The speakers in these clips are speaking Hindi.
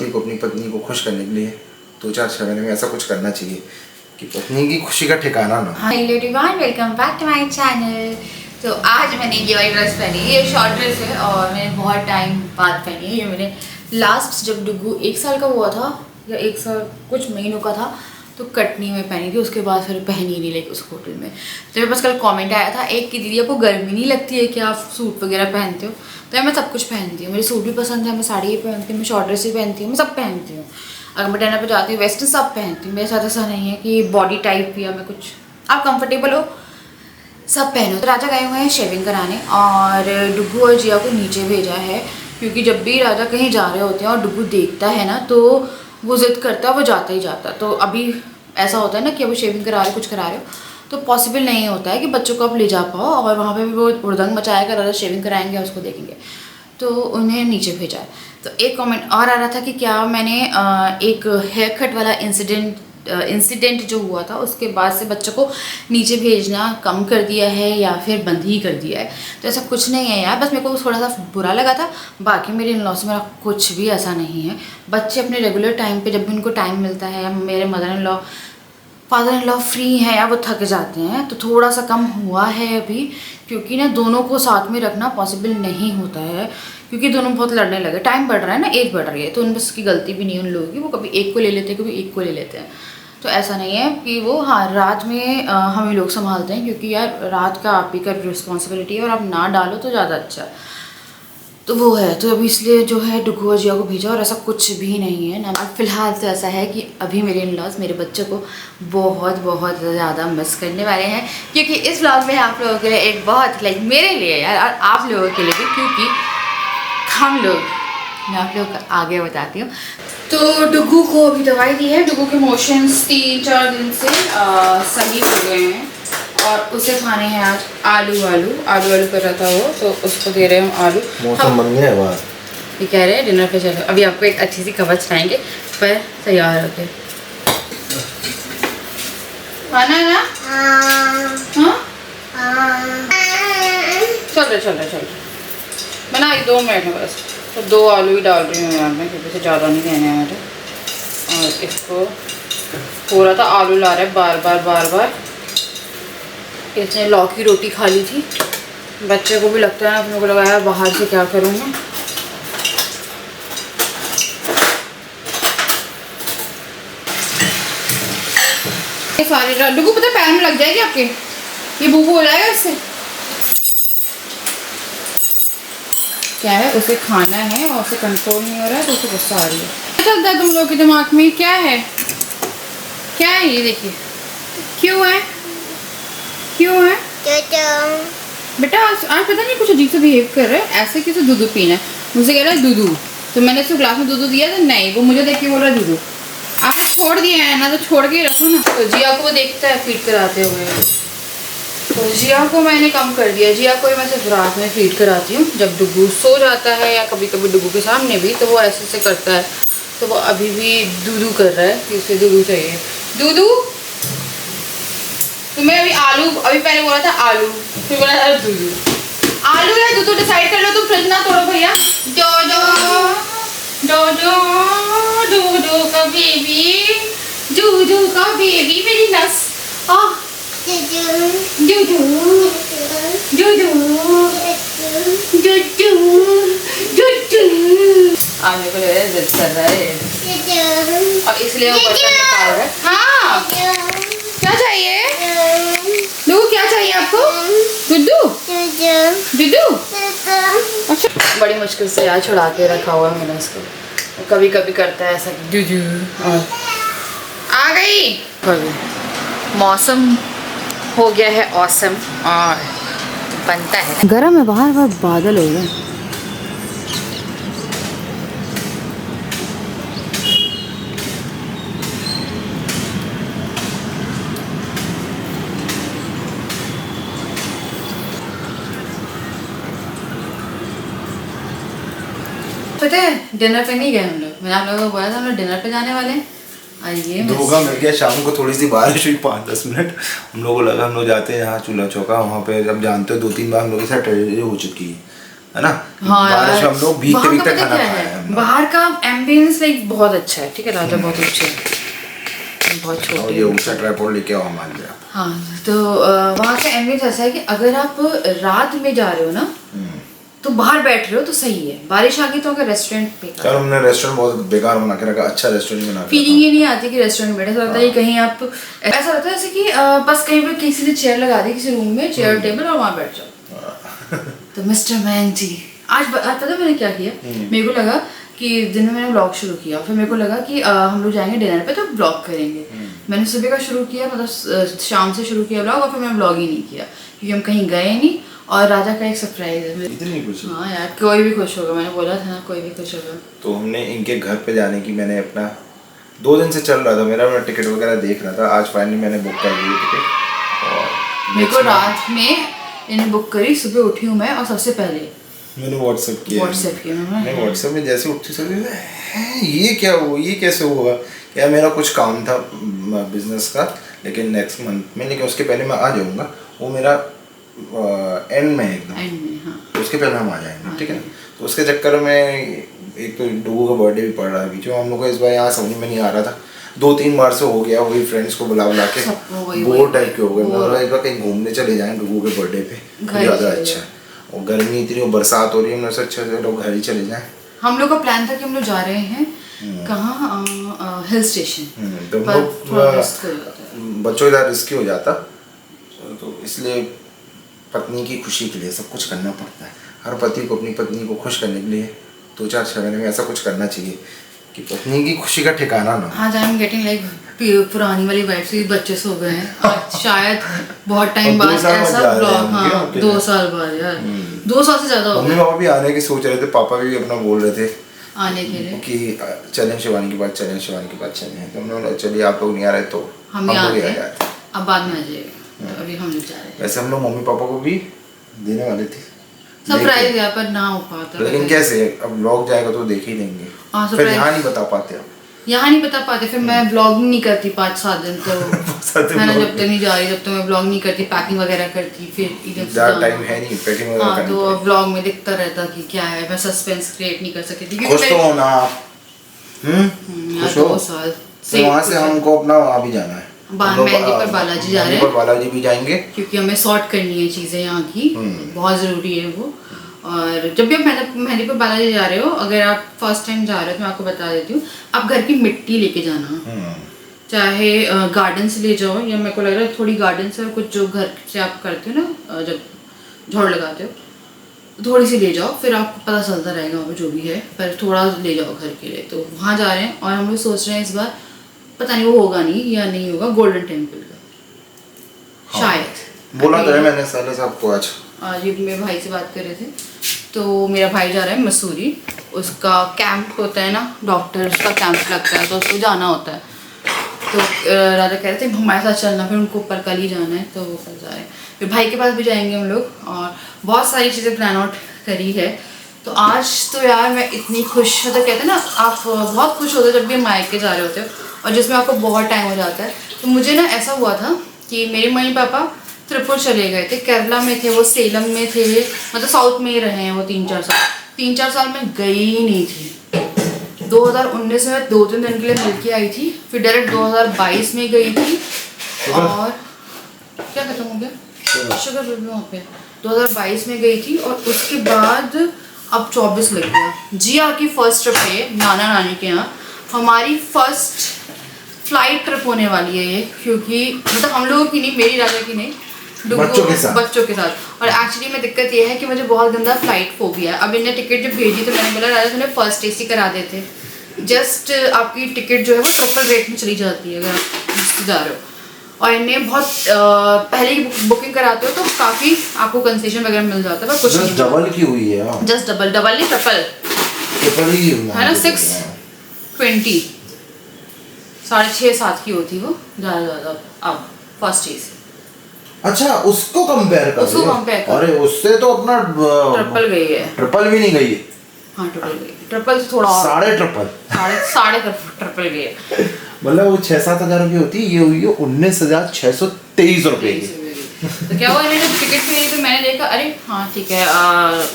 को अपनी पत्नी को खुश करने के लिए 2-4 महीने में ऐसा कुछ करना चाहिए कि पत्नी की खुशी का ठिकाना ना। Hi everyone, welcome back to my channel. तो आज मैंने ये वाली ड्रेस पहनी है, ये शॉर्ट ड्रेस है और मैंने बहुत टाइम बाद पहनी है। ये मैंने लास्ट जब डुगू 1 साल का हुआ था या 1 साल कुछ महीनों का था तो कटनी में पहनी थी, उसके बाद फिर पहनी नहीं लाइक उस होटल में। तो मेरे पास कल कमेंट आया था एक कि दीदी आपको गर्मी नहीं लगती है कि आप सूट वगैरह पहनते हो? तो मैं सब कुछ पहनती हूँ, मुझे सूट भी पसंद है, मैं साड़ी भी पहनती हूँ, मैं शॉर्ट ड्रेस भी पहनती हूँ, मैं सब पहनती हूँ। अगर मैं डिनर पे जाती हूँ वेस्टर्न सब पहनती हूँ। मेरे साथ ऐसा नहीं है कि बॉडी टाइप या मैं कुछ, आप कंफर्टेबल हो सब पहनो। तो राजा गए हुए हैं शेविंग कराने और डुगू और जिया को नीचे भेजा है क्योंकि जब भी राजा कहीं जा रहे होते हैं और डुगू देखता है ना तो वो जिद करता है, वो जाता ही जाता। तो अभी ऐसा होता है ना कि अब शेविंग करा रहे हो, कुछ करा रहे हो तो पॉसिबल नहीं होता है कि बच्चों को आप ले जा पाओ और वहाँ पे भी वो उड़दंग मचाएगा, राजा शेविंग कराएंगे उसको देखेंगे, तो उन्हें नीचे भेजा है। तो एक कमेंट और आ रहा था कि क्या मैंने एक हेयर कट वाला इंसिडेंट जो हुआ था उसके बाद से बच्चों को नीचे भेजना कम कर दिया है या फिर बंद ही कर दिया है। तो ऐसा कुछ नहीं है यार, बस मेरे को थोड़ा सा बुरा लगा था, बाकी मेरे इन लॉ से मेरा कुछ भी ऐसा नहीं है। बच्चे अपने रेगुलर टाइम पे जब भी उनको टाइम मिलता है, या मेरे mother in law father in law free हैं या वो थक जाते हैं तो थोड़ा सा कम हुआ है अभी, क्योंकि ना दोनों को साथ में रखना पॉसिबल नहीं होता है क्योंकि दोनों बहुत लड़ने लगे, टाइम बढ़ रहा है ना, एज बढ़ रही है, तो उन बस की गलती भी नहीं है उन लोगों की, वो कभी एक को ले लेते हैं कभी एक को ले लेते हैं। तो ऐसा नहीं है कि वो, हाँ रात में हम ही लोग संभालते हैं क्योंकि यार रात का आप ही का रिस्पॉन्सिबिलिटी है और आप ना डालो तो ज़्यादा अच्छा, तो वो है। तो अभी इसलिए जो है डुगू और जिया को भेजा और ऐसा कुछ भी नहीं है ना। फिलहाल तो ऐसा है कि अभी मेरे इन लॉज मेरे बच्चों को बहुत बहुत ज़्यादा मिस करने वाले हैं क्योंकि इस व्लॉग में आप लोगों के लिए एक बहुत लाइक मेरे लिए यार और आप लोगों के लिए भी, क्योंकि हम लोग, मैं आप लोगों को आगे बताती हूँ। तो डुगू को अभी दवाई दी है, डुगू के मोशंस 3-4 दिन से सही हो गए हैं और उसे खाने हैं आज आलू कर रहा था वो, तो उसको दे रहे हैं हम आलू। मौसम बन गया है बाहर, ये कह रहे हैं डिनर पे चलो। अभी आपको एक अच्छी सी खबर सुनाएंगे पर तैयार होके खाना है ना। चल रहे बना 2 मिनट में बस। तो 2 आलू ही डाल रही हूँ यार मैं, क्योंकि से ज़्यादा नहीं कहने हैं मेरे। और इसको पूरा था आलू ला रहा है बार बार। इसने लौकी की रोटी खा ली थी, बच्चे को भी लगता है ना, अपने को लगाया बाहर से क्या करूँ मैं। ये सारी डुगू पता पैर में लग जाएगी आपके, ये बूबू हो जाएगा इससे। क्या है, उसे खाना है और उसे कंट्रोल नहीं हो रहा है तो उसे गुस्सा आ रही है। क्या चलता है तुम लोग के दिमाग में, क्या है ये देखिए, क्यों है बेटा आज पता नहीं कुछ अजीब से बिहेव कर रहा है, ऐसे किसे दूध पीना है, मुझे कह रहा है दूध, तो मैंने उसको ग्लास में दूध दिया तो नहीं, वो मुझे देख के बोल रहा है दूध। आपने छोड़ दिया है ना तो छोड़ के रखो ना। तो जिया को वो देखता है फीड कराते हुए, तो जिया को मैंने कम कर दिया, जिया को मैं सिर्फ रात में फीड कराती हूँ जब डुगू सो जाता है या कभी कभी डुगू के सामने भी, तो वो ऐसे करता है। तो वो अभी भी दूधू कर रहा है कि उसे दूधू चाहिए। दूधू तुम्हें अभी पहले बोला था आलू, फिर बोला था दूधू। आलू या दूधू डिसाइड कर लो, तुम फ्रिज ना तोड़ो भैया। दूधू का बेबी मेरी नस। आलू को ले रहे जिद कर रहा है और इसलिए ऊपर से निकाल रहा है। हाँ क्या चाहिए डुगू, क्या चाहिए आपको? दुद्धू। अच्छा, बड़ी मुश्किल से यार छुड़ा के रखा हुआ है मैंने इसको, कभी कभी करता है ऐसा कि दुद्धू। आ गई, मौसम हो गया है ऑसम और बनता है गरम है, बाहर बहुत बादल हो गए। पता है डिनर पे नहीं गए हम लोग, मैंने आप लोगों को बोला था हम लोग डिनर पे जाने वाले हैं। आइए धोखा मिल गया, शाम को थोड़ी सी बारिश हुई 5-10 मिनट, हम लोग को लगा हम लोग जाते हैं यहाँ चूल्हा चौका, वहाँ पे जब जानते हो 2-3 बार हम लोग के साथ ट्रेजेडी हो चुकी है, है ना। हाँ बारिश में हम लोग भीगते वहाँ का भीगते पता खाना क्या खाए है, हैं। बाहर का एम्बियंस लाइक बहुत अच्छा है, ठीक है, राजा बहुत अच्छे है, बहुत और छोटे ये ऊंचा ट्राइपॉड लेके आओ मान लिया। हाँ तो वहाँ का एम्बियंस ऐसा है कि अगर आप रात में जा रहे हो ना तो बाहर बैठ रहे हो तो सही है, बारिश आ गई तो अगर रेस्टोरेंट पे चलो हमने रेस्टोरेंट बहुत बेकार बना के रखा, अच्छा रेस्टोरेंट बना के फीलिंग ये नहीं आती कि रेस्टोरेंट बैठे, ऐसा लगता है कि कहीं आप ऐसा लगता है जैसे कि बस कहीं पे किसी ने चेयर लगा दी किसी रूम में, चेयर टेबल और वहाँ बैठ जाओ। तो मिस्टर मैंग जी आज पता है मैंने क्या किया, मेरे को लगा कि दिन में मैंने ब्लॉग शुरू किया, फिर मेरे को लगा कि हम लोग जाएंगे डिनर पे तो ब्लॉग करेंगे। मैंने सुबह का शुरू किया, मतलब शाम से शुरू किया ब्लॉग, और फिर मैंने ब्लॉग ही नहीं किया क्योंकि हम कहीं गए नहीं, और राजा का एक सरप्राइज है। इतनी खुशी। हाँ यार कोई भी खुश होगा, मैंने बोला था ना कोई भी खुश होगा। तो हमने इनके घर पे जाने की, मैंने अपना 2 दिन से चल रहा था मेरा, मैं टिकट वगैरह देख रहा था, आज फाइनली मैंने बुक कर ली टिकट। और मेरे को रात में इन्हें बुक करी, सुबह उठी हूँ मैं और सबसे पहले मैंने व्हाट्सएप किया मैं व्हाट्सएप में जैसे उठी सब ये क्या हुआ, ये कैसे हुआ, क्या मेरा कुछ काम था बिजनेस का, लेकिन नेक्स्ट मंथ में, लेकिन उसके पहले मैं आ जाऊँगा, वो मेरा एंड में एकदम एंड में। हाँ तो उसके पहले हम आ जाएंगे, ठीक है ना। तो उसके चक्कर में एक तो डुगू का बर्थडे भी पड़ रहा है बीच में, हम लोग को इस बार यहाँ समझ में नहीं आ रहा था, 2-3 बार से हो गया, वही फ्रेंड्स को बुला के बोर टाइप के हो गए। मैं एक बार कहीं घूमने चले जाएं डुगू के बर्थडे पे, ज़्यादा अच्छा है, और गर्मी इतनी और बरसात हो रही है, हमने सोचा अच्छा से लोग घर ही चले जाएं। हम लोग का प्लान था कि हम लोग जा रहे हैं कहाँ, हिल स्टेशन, तो हम लोग बच्चों के साथ रिस्की हो जाता, तो इसलिए पत्नी की खुशी के लिए सब कुछ करना पड़ता है। हर पति को अपनी पत्नी को खुश करने के लिए 2-4-6 महीने में ऐसा कुछ करना चाहिए कि पत्नी की खुशी का ठिकाना ना। हाँ आई एम गेटिंग लाइक पुरानी वाली वाइफ से, बच्चे सो गए हैं आज शायद बहुत टाइम बाद ऐसा ब्लॉग। हाँ 2 साल बाद यार, 2 साल से ज़्यादा हो गए। मम्मी पापा भी आने की सोच रहे थे, पापा भी अपना बोल रहे थे आने के लिए कि चलें शिवानी के बाद, चलें शिवानी के बाद चलें, तो हमने बोला चलिए आप लोग नहीं आ रहे तो हम लोग आ जाते, अब बाद में आ जाएगा, तो अभी हम लोग जा रहे हैं। वैसे हम लोग मम्मी पापा को भी देने वाले थे सरप्राइज है पर ना हो पाता, लेकिन कैसे, अब व्लॉग जाएगा तो देख ही लेंगे, फिर यहाँ नहीं बता पाते, अब यहाँ नहीं बता पाते, फिर मैं ब्लॉग नहीं करती 5-7 दिन, तो मैं ना जब तक नहीं जा रही जब तक मैं ब्लॉग नहीं करती, पैकिंग वगैरह करती, फिर ज़्यादा टाइम है नहीं पैकिंग वगैरह करने तो ब्लॉग में दिखता रहता कि क्या है, मैं सस्पेंस क्रिएट नहीं कर सकती थी। खुश तो होना आप, खुश हो, 2 साल तो वहाँ से हमको अपना वहाँ भी जाना है, मेहंदी पर बालाजी जा रहे हैं, बालाजी भी जाएंगे क्योंकि हमें सॉर्ट करनी है चीज़ें यहाँ की, बहुत ज़रूरी है वो। और जब भी आप मेहंदी पर बालाजी जा रहे हो, अगर आप फर्स्ट टाइम जा रहे हो तो मैं आपको बता देती हूँ, आप घर की मिट्टी लेके जाना, चाहे गार्डन से ले जाओ, या मेरे को लग रहा है थोड़ी गार्डन से और कुछ जो घर से आप करते हो ना जब झाड़ लगाते हो, थोड़ी सी ले जाओ, फिर आपको पता चलता रहेगा वहाँ पर जो भी है, पर थोड़ा ले जाओ घर के लिए। तो वहाँ जा रहे हैं और हम लोग सोच रहे हैं इस बार, पता नहीं वो होगा नहीं या नहीं होगा, गोल्डन टेम्पल का शायद बोला तो है मैंने साले साहब को आज ये मेरे भाई से बात कर रहे थे, तो मेरा भाई जा रहा है मसूरी, उसका कैंप होता है ना, डॉक्टर उसका कैंप लगता है तो उसको जाना होता है, तो राजा कह रहे थे हमारे साथ चलना, फिर उनको ऊपर कल ही जाना है तो वो कल जा रहे हैं, फिर भाई के पास भी जाएंगे हम लोग, और बहुत सारी चीज़ें प्लान आउट करी है। तो आज तो यार मैं इतनी खुश, मतलब कहते हैं ना आप बहुत खुश होते हो जब भी हम मायके जा रहे होते हो, और जिसमें आपको बहुत टाइम हो जाता है। तो मुझे ना ऐसा हुआ था कि मेरे मम्मी पापा त्रिपुर चले गए थे, केरला में थे वो, सेलम में थे, मतलब साउथ में ही रहे हैं वो 3-4 साल में गई ही नहीं थी। 2019 में 2-3 दिन के लिए मिल के आई थी, फिर डायरेक्ट 2022 में गई थी, और क्या खत्म हो गया शुगर वहाँ पे, 2022 में गई थी, और उसके बाद अब 24 लग गया। जिया की फर्स्ट ट्रिप है नाना नानी के यहाँ, हमारी फर्स्ट फ्लाइट ट्रिप होने वाली है ये, क्योंकि मतलब हम लोगों की नहीं, मेरी राजा की नहीं, बच्चों के साथ। और एक्चुअली में दिक्कत ये है कि मुझे बहुत गंदा फ्लाइट फोबिया है। अब इन्हें टिकट जब भेजी तो मैंने बोला राजा तुम्हें फर्स्ट AC करा देते, जस्ट आपकी टिकट जो है वो ट्रिपल रेट में चली जाती है अगर आप जा रहे हो, और इन्हें बहुत पहले ही बुकिंग कराते हो तो काफ़ी आपको कंसेशन वगैरह मिल जाता है, पर कुछ नहीं, डबल की हुई है, जस्ट डबल नहीं ट्रिपल ही है ना, 620 6.5-7 की होती वो ज़्यादा अब फर्स्ट AC। अच्छा उसको कंपेयर कर, अरे उससे तो अपना ट्रिपल गई है, ट्रिपल भी नहीं गई है, हाँ ट्रिपल गई, ट्रिपल से थोड़ा और साढ़े ट्रिपल गई है, मतलब वो 6-7 हज़ार की होती है, ये हुई है 19,623 रुपए की। तो क्या हुआ, मैंने टिकट ली तो मैंने देखा अरे हाँ ठीक है,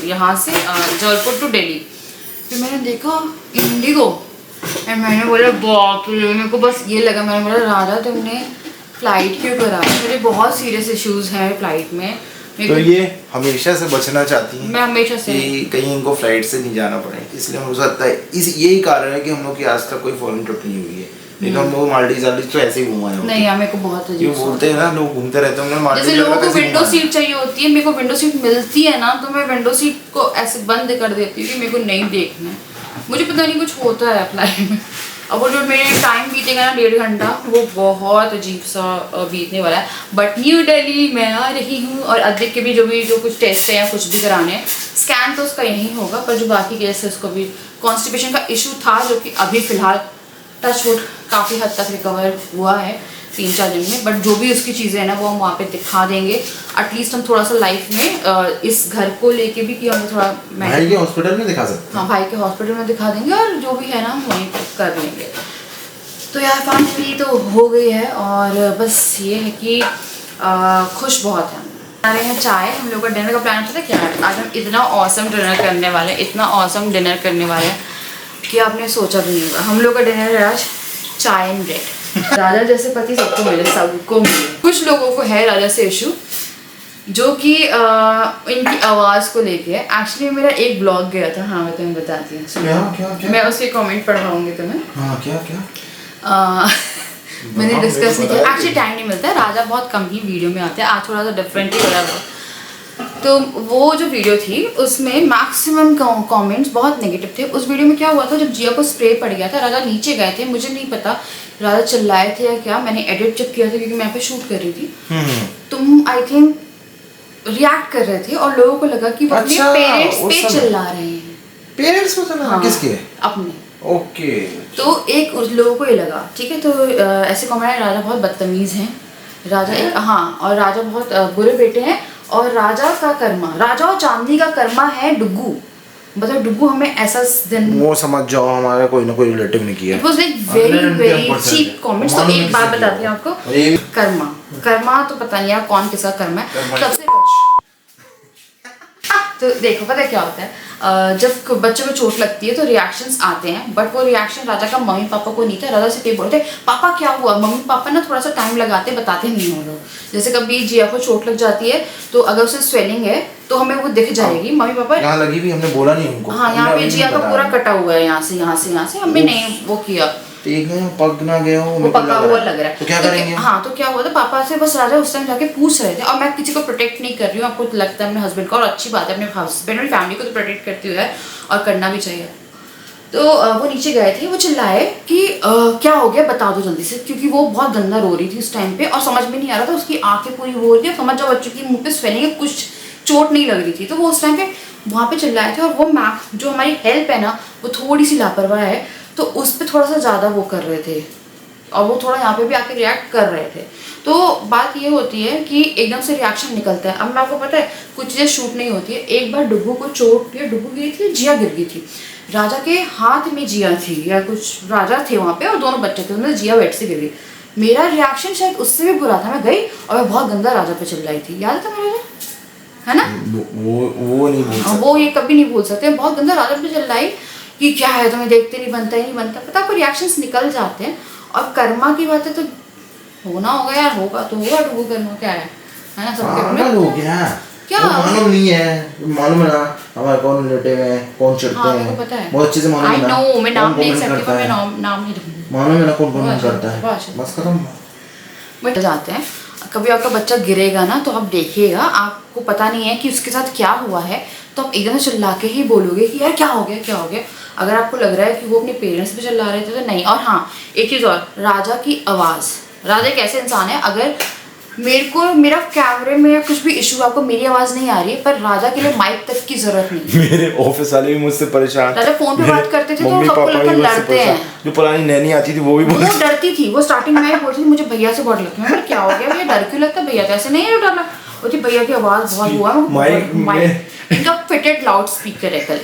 यहाँ से जबलपुर टू दिल्ली। फिर मैंने देखा इंडिगो, एंड मैंने बोला बाप रे, मेरे को बस ये लगा, मैंने बोला राजा तुमने फ़्लाइट क्यों करा? मेरे बहुत सीरियस इश्यूज़ हैं फ़्लाइट में। तो ये हमेशा से बचना चाहती हैं, मैं हमेशा से कि कहीं इनको फ्लाइट से नहीं जाना पड़े, इसलिए हो सकता है इस यही कारण है कि हम लोग की आज तक कोई फॉरेन ट्रिप नहीं हुई है। नहीं तो हम लोग माल्दीव तो ऐसे ही घुमाए होते। नहीं यार, मेरे को बहुत अजीब क्यों बोलते हैं ना, लोग घूमते रहते हैं, जैसे लोगों को विंडो सीट चाहिए होती है, मेरे को विंडो सीट मिलती है ना तो मैं विंडो सीट को ऐसे बंद कर देती हूँ कि मेरे को नहीं देखना है। मुझे पता नहीं कुछ होता है फ्लाइट में। अब वो जो मेरे टाइम बीतेगा ना 1.5 घंटा, वो बहुत अजीब सा बीतने वाला है। बट न्यू दिल्ली मैं आ रही हूँ, और अदिक के भी जो कुछ टेस्ट है या कुछ भी कराने हैं, स्कैन तो उसका यहीं होगा, पर जो बाकी केस है उसको भी कॉन्स्टिपेशन का इशू था, जो कि अभी फ़िलहाल टचवुड काफ़ी हद तक रिकवर हुआ है 3-4 दिन में। बट जो भी उसकी चीज़ें हैं ना वो हम वहाँ पे दिखा देंगे। एटलीस्ट हम थोड़ा सा लाइफ में इस घर को लेके भी कि हमें थोड़ा भाई के हॉस्पिटल में दिखा सकते हैं। हाँ, भाई के हॉस्पिटल में दिखा देंगे, और जो भी है ना हम वहीं पर कर लेंगे। तो यार फाइनली तो हो गई है, और बस ये है कि खुश बहुत है। आ रहे हैं चाय, हम लोग का डिनर का प्लान था क्या, आज हम इतना औसम डिनर करने वाले हैं, इतना औसम डिनर करने वाले हैं कि आपने सोचा भी नहीं होगा। हम लोग का डिनर है आज चाय एंड ब्रेड। राजा जैसे पति सबको मिले, सबको मिले। कुछ लोगों को है राजा से इशू, जो कि इनकी आवाज़ को लेके है। एक्चुअली मेरा एक ब्लॉग गया था, हाँ मैं तुम्हें बताती हूँ, मैं उसके कमेंट पढ़वाऊंगी तुम्हें। हाँ क्या मैंने डिस्कस नहीं किया, एक्चुअली टाइम नहीं मिलता है, राजा बहुत कम ही वीडियो में आते हैं, आज थोड़ा सा डिफरेंट ही लगा वो। तो वो जो वीडियो थी उसमें मैक्सिमम कमेंट्स बहुत नेगेटिव थे। उस वीडियो में क्या हुआ था, जब जिया को स्प्रे पड़ गया था, राजा नीचे गए थे, मुझे नहीं पता राजा चिल्लाए थे या क्या, मैंने एडिट जब किया था क्योंकि मैं पे शूट कर रही थी, तुम आई थिंक रिएक्ट कर रहे थे और लोगों को लगा कि वो अपने पेरेंट्स पे चिल्ला रहे हैं। पेरेंट्स पे चिल्ला? हाँ, किसके? अपने। ओके। तो एक उस लोगों को ये लगा, ठीक है, तो ऐसे कमेंट, राजा बहुत बदतमीज हैं, राजा एक हाँ, और राजा बहुत बुरे बेटे हैं, और राजा का कर्मा, राजा और चांदनी का कर्मा है डुग्गू। मतलब डुग्गू हमें ऐसा दिन, वो समझ जाओ हमारा कोई ना कोई रिलेटिव ने किया। It was like very cheap comments. तो एक बात बताती हूँ आपको, कर्मा तो पता नहीं यार कौन किसका कर्मा है। सबसे तो देखो पता है क्या होता है, जब बच्चों को चोट लगती है तो रिएक्शंस आते हैं, बट वो रिएक्शन राजा का मम्मी पापा को नहीं था। राजा से कई बोलते पापा क्या हुआ, मम्मी पापा ना थोड़ा सा टाइम लगाते, बताते नहीं हो लोग। जैसे कभी जिया को चोट लग जाती है तो अगर उसे स्वेलिंग है तो हमें वो दिख जाएगी, मम्मी पापा यहाँ लगी भी, हमने बोला नहीं उनको। हाँ, यहाँ पे जिया का पूरा कटा हुआ है, यहाँ से हमने नहीं वो किया, पग ना गया हो, वो पका हुआ लग रहा है। तो क्या करेंगे? हाँ, तो क्या हुआ था, पापा से बस राजा उस टाइम जाके पूछ रहे थे, और मैं किसी को प्रोटेक्ट नहीं कर रही हूँ, आपको लगता है अपने हस्बैंड को, और अच्छी बात है, अपने हस्बैंड और फैमिली को तो प्रोटेक्ट करती है और करना भी चाहिए। तो वो नीचे गए थे, वो चिल्लाए कि क्या हो गया बता दो जल्दी से, क्योंकि वो बहुत गंदा रो रही थी उस टाइम पे, और समझ में नहीं आ रहा था, उसकी आंखें पूरी वो हो रही थी, समझ जाओ बच्चों की मुंह पे स्वेलिंग है, कुछ चोट नहीं लग रही थी। तो वो उस टाइम पे वहाँ पे चिल्लाए थे, और वो मैम जो हमारी हेल्प है ना, वो थोड़ी सी लापरवाह है, तो उस पर थोड़ा सा ज़्यादा वो कर रहे थे, और वो थोड़ा यहाँ पे भी आके रिएक्ट कर रहे थे। तो बात ये होती है कि एकदम से रिएक्शन निकलता है। अब मैं आपको पता है कुछ चीज़ें शूट नहीं होती है। एक बार डुग्गू को चोट, या डुग्गू गिरी थी, जिया गिर गई थी, राजा के हाथ में जिया थी, या कुछ राजा थे वहाँ पे और दोनों बच्चे थे, उनमें जिया वेट से गिर गई। मेरा रिएक्शन शायद उससे भी बुरा था, मैं गई और मैं बहुत गंदा राजा पे चिल्लाई थी, याद था मेरे, है ना? वो नहीं भूल सकते, वो ये कभी नहीं भूल सकते। बहुत गंदा राजा पे चिल्लाई कि क्या है तुम्हें देखते नहीं बनता ही नहीं बनता, पता आपको रिएक्शंस निकल जाते हैं। और कर्मा की बात है तो होना होगा यार, होगा तो होगा, डुग्गू कर्मा क्या है ना, सबके अपने हो गया क्या मालूम नहीं है, मालूम है ना हमारे कौन रिलेटिव है, कौन चिढ़ते हैं, पता है, बहुत अच्छे से मालूम है ना। I know, मैं नाम नहीं सकती, पर मैं नाम नहीं दूंगी, मालूम है ना कौन कौन करता है, बस खत्म। बट जाते हैं, कभी आपका बच्चा गिरेगा ना तो आप देखिएगा, आपको पता नहीं है कि उसके साथ क्या हुआ है, तो आप एकदम चिल्ला के ही बोलोगे कि यार क्या हो गया क्या हो गया। अगर आपको लग रहा है कि वो अपने पेरेंट्स पे चिल्ला रहे थे तो नहीं। और हाँ, एक चीज़ और, राजा की आवाज़, राजा एक ऐसे इंसान है, अगर मेरे को मेरा कैमरे में कुछ भी इशू, आपको मेरी आवाज़ नहीं आ रही है, पर राजा के लिए माइक तक की जरूरत नहीं। मेरे ऑफिस वाले भी मुझसे परेशान, राजा फोन पे बात करते थे तो सबको लगता लड़ते हैं। जो पुरानी नैनी आती थी वो भी वो डरती थी, वो स्टार्टिंग में बोलती थी मुझे भैया से बहुत लगता है, क्या हो गया भैया, डर क्यों लगता है, भैया तो ऐसे नहीं है डरना, बोलती भैया की आवाज़ बहुत हुआ, माइक इनका फिटेड लाउड स्पीकर है कल।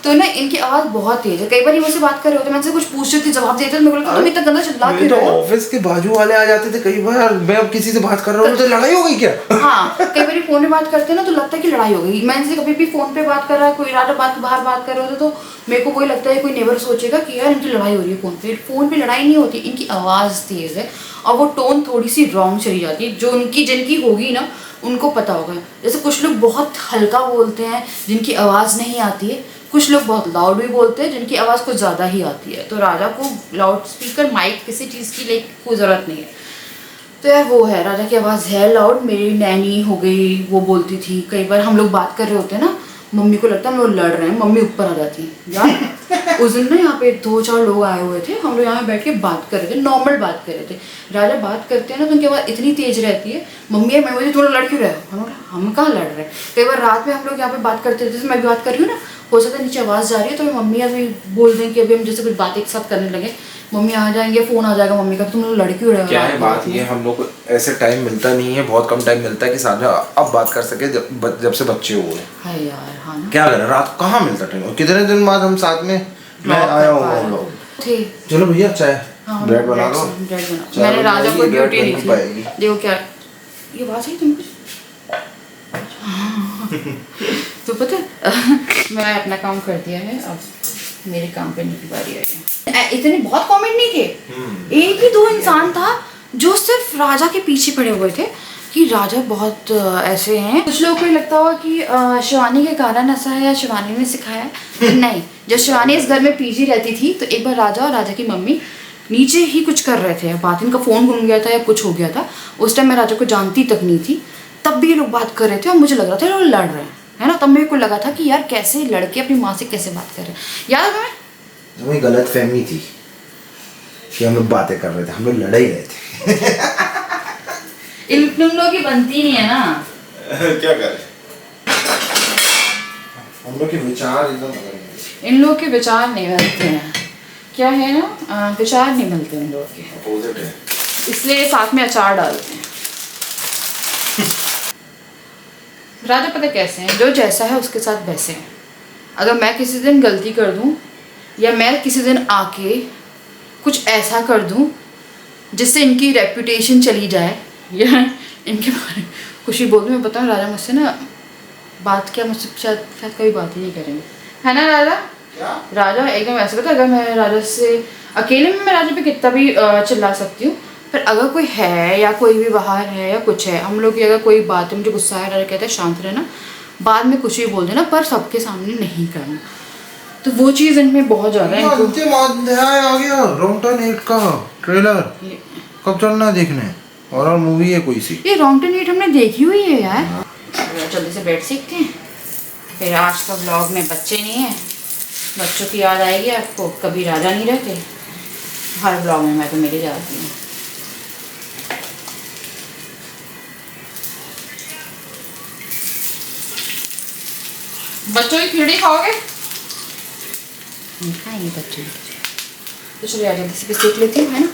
तो ना इनकी आवाज बहुत तेज है। कई बार ये मुझसे बात कर रहे होते, मैं इनसे कुछ पूछती थी, जवाब देते थे, मेरे को लगता तुम इतना गंदा चिल्ला क्यों रहे हो। ऑफिस के बाजू वाले आ जाते थे कई बार, मैं अब किसी से बात कर रहा हूँ तो लड़ाई हो गई क्या? हाँ, कई बार फोन पे बात करते हैं ना तो लगता है कि लड़ाई हो गई। मैं इनसे कभी भी फोन पे बात कर रहा है, कोई राजा बाहर बात कर रहे होते तो मेरे को वही लगता है कोई नेबर सोचेगा कि यार इनकी लड़ाई हो रही है फोन पे। फोन पे लड़ाई नहीं होती, इनकी आवाज़ तेज है और वो टोन थोड़ी सी रॉन्ग चली जाती है। जो जिनकी होगी ना उनको पता होगा। जैसे कुछ लोग बहुत हल्का बोलते हैं जिनकी आवाज़ नहीं आती है, कुछ लोग बहुत लाउड भी बोलते हैं जिनकी आवाज़ कुछ ज़्यादा ही आती है। तो राजा को लाउड स्पीकर माइक किसी चीज़ की कोई ज़रूरत नहीं है। तो यार वो है, राजा की आवाज़ है लाउड। मेरी नैनी हो गई, वो बोलती थी कई बार हम लोग बात कर रहे होते हैं ना, मम्मी को लगता है हम लोग लड़ रहे हैं, मम्मी ऊपर आ जाती है यार। उस दिन ना यहाँ पे 2-4 लोग आए हुए थे, हम लोग यहाँ बैठ के बात कर रहे थे, नॉर्मल बात कर रहे थे। राजा बात करते हैं ना तो उनकी आवाज़ इतनी तेज रहती है, मम्मी है मैं बोलती थोड़ा लड़ क्यों रहे हो, हम कहाँ लड़ रहे हैं। कई बार रात में हम लोग यहाँ पे बात करते थे, जैसे मैं भी बात कर रही हूँ ना, हो सकता है नीचे आवाज़ जा रही है तो मम्मी अभी बोल दें कि अभी हम जैसे कुछ बात एक साथ करने लगे, मम्मी आ जाएंगे, फ़ोन आ जाएगा मम्मी का, तुम लोग लड़ क्यों रहे हो। क्या है बात ये, हम लोग को ऐसे टाइम मिलता नहीं है, बहुत कम टाइम मिलता है कि साझा अब बात कर सके जब से बच्चे हुए। हाय यार, हाँ ना, क्या करें, रात को कहाँ मिलता टाइम, कितने दिन बाद हम साथ में मैं आया हूँ हम लोग। चलो भैया चाय ब्रेड बना दो। मैंने राजा को ड्यूटी दी थी, देखो क्या ये बात है तुमको। तो पता मैं अपना काम कर दिया है, अब मेरे काम करने की बारी आई है। इतने बहुत कमेंट नहीं थे, एक ही 2 इंसान था जो सिर्फ राजा के पीछे पड़े हुए थे कि राजा बहुत ऐसे हैं। कुछ लोगों को लगता होगा कि शिवानी के कारण ऐसा है या शिवानी ने सिखाया है। नहीं, जब शिवानी इस घर में पीजी रहती थी तो एक बार राजा और राजा की मम्मी नीचे ही कुछ कर रहे थे, बात इनका फ़ोन गुम गया था या कुछ हो गया था। उस टाइम मैं राजा को जानती तक नहीं थी, तब भी ये लोग बात कर रहे थे और मुझे लग रहा था लोग लड़ रहे हैं, है ना। तब मेरे को लगा था कि यार कैसे लड़के अपनी माँ से कैसे बात कर रहे हैं। याद है तुम्हें? तुम्हें गलत फहमी थी कि हम लोग बातें कर रहे थे, हम लोग लड़ ही रहे थे। इन तुम लोग की बनती नहीं है ना। क्या करें, हम लोग के विचार एकदम इन लोग के विचार नहीं मिलते हैं, क्या है ना, विचार नहीं मिलते इन लोग के, अपोजिट है, इसलिए साथ में अचार डालते हैं। राजा पता कैसे हैं, जो जैसा है उसके साथ वैसे हैं। अगर मैं किसी दिन गलती कर दूं या मैं किसी दिन आके कुछ ऐसा कर दूं जिससे इनकी रेपुटेशन चली जाए या इनके बारे में कुछ ही बोल दूं, मैं बताऊँ राजा मुझसे ना बात क्या, मुझसे शायद कभी बात ही नहीं करेंगे, है ना राजा? राजा एकदम ऐसे पता, अगर मैं राजा से अकेले में मैं राजा पे कितना भी चिल्ला सकती हूँ, पर अगर कोई है या कोई भी बाहर है या कुछ है, हम लोग की अगर कोई बात है मुझे गुस्सा है, राजा कहता है शांत रहना, बाद में कुछ भी बोल देना पर सबके सामने नहीं करना। तो वो चीज़ इनमें बहुत ज़्यादा है। अंतिम अध्याय आ गया रॉन्गटन 8 का ट्रेलर, कब चलना है देखने? हॉरर मूवी है कोई सी? ये रॉन्गटन 8 हमने देखी हुई है यार। जल्दी से बैठ सीखते हैं, फिर आज का व्लॉग में बच्चे नहीं हैं, बच्चों की याद आएगी आपको, कभी राजा नहीं रहते, हर व्लॉग में मैं तो मेरी जाती हूँ। बच्चों की खिचड़ी खाओगे? नहीं खाएंगे बच्चों की खिचड़ी, तो चलिए जल्दी से भी सीख लेती हूँ, है ना।